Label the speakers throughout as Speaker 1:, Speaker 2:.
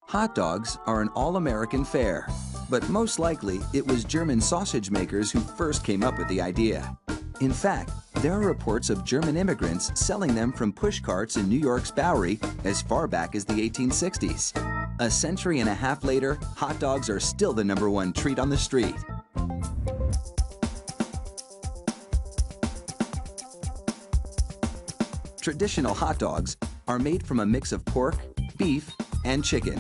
Speaker 1: Hot dogs are an all-American fare, but most likely it was German sausage makers who first came up with the idea. In fact, there are reports of German immigrants selling them from push carts in New York's Bowery as far back as the 1860s. A century and a half later, hot dogs are still the #1 treat on the street. Traditional hot dogs are made from a mix of pork, beef, and chicken.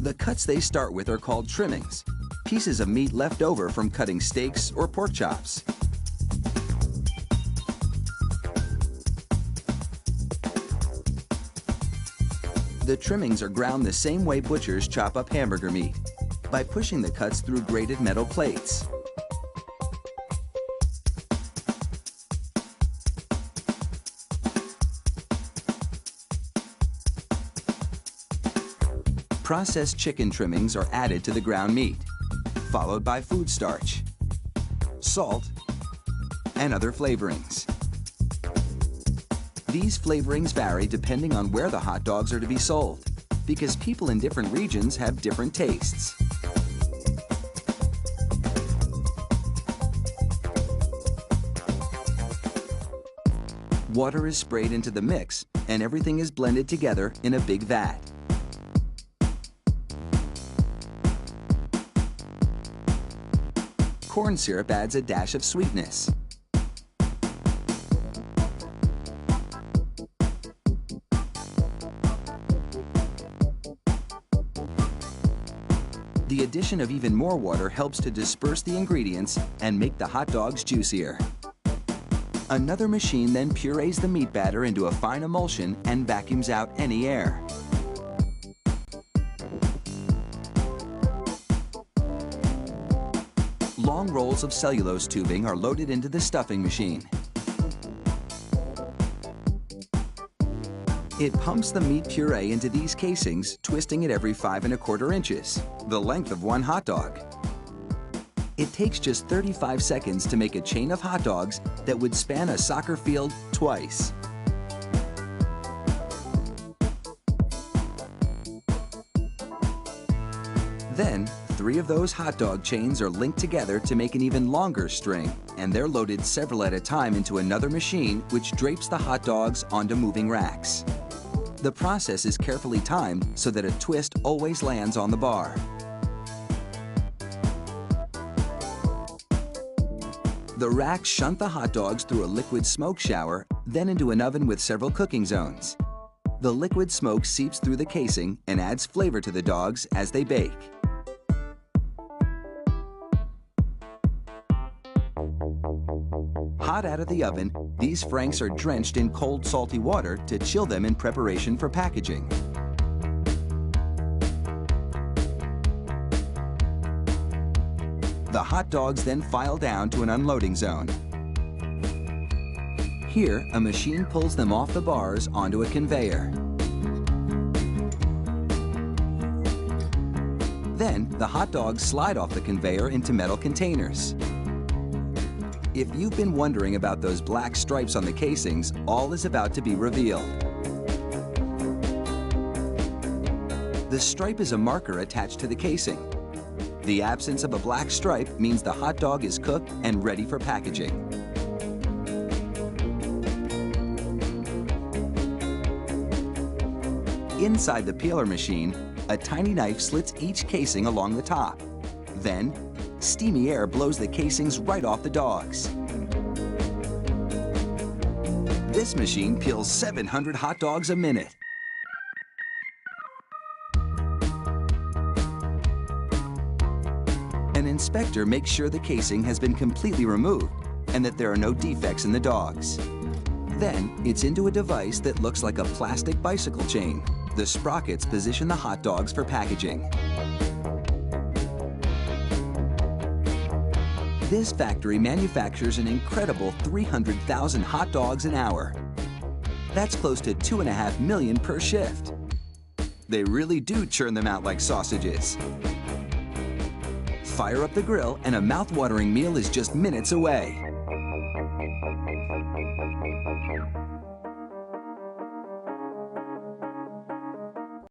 Speaker 1: The cuts they start with are called trimmings, pieces of meat left over from cutting steaks or pork chops. The trimmings are ground the same way butchers chop up hamburger meat, by pushing the cuts through grated metal plates. Processed chicken trimmings are added to the ground meat, followed by food starch, salt, and other flavorings. These flavorings vary depending on where the hot dogs are to be sold, because people in different regions have different tastes. Water is sprayed into the mix, and everything is blended together in a big vat. Corn syrup adds a dash of sweetness. The addition of even more water helps to disperse the ingredients and make the hot dogs juicier. Another machine then purees the meat batter into a fine emulsion and vacuums out any air. Long rolls of cellulose tubing are loaded into the stuffing machine. It pumps the meat puree into these casings, twisting it every 5 1/4 inches, the length of one hot dog. It takes just 35 seconds to make a chain of hot dogs that would span a soccer field twice. Then, 3 of those hot dog chains are linked together to make an even longer string, and they're loaded several at a time into another machine which drapes the hot dogs onto moving racks. The process is carefully timed so that a twist always lands on the bar. The racks shunt the hot dogs through a liquid smoke shower, then into an oven with several cooking zones. The liquid smoke seeps through the casing and adds flavor to the dogs as they bake. Hot out of the oven, these franks are drenched in cold, salty water to chill them in preparation for packaging. The hot dogs then file down to an unloading zone. Here, a machine pulls them off the bars onto a conveyor. Then, the hot dogs slide off the conveyor into metal containers. If you've been wondering about those black stripes on the casings, all is about to be revealed. The stripe is a marker attached to the casing. The absence of a black stripe means the hot dog is cooked and ready for packaging. Inside the peeler machine, a tiny knife slits each casing along the top. Then, steamy air blows the casings right off the dogs. This machine peels 700 hot dogs a minute. An inspector makes sure the casing has been completely removed and that there are no defects in the dogs. Then, it's into a device that looks like a plastic bicycle chain. The sprockets position the hot dogs for packaging. This factory manufactures an incredible 300,000 hot dogs an hour. That's close to 2.5 million per shift. They really do churn them out like sausages. Fire up the grill and a mouth-watering meal is just minutes away.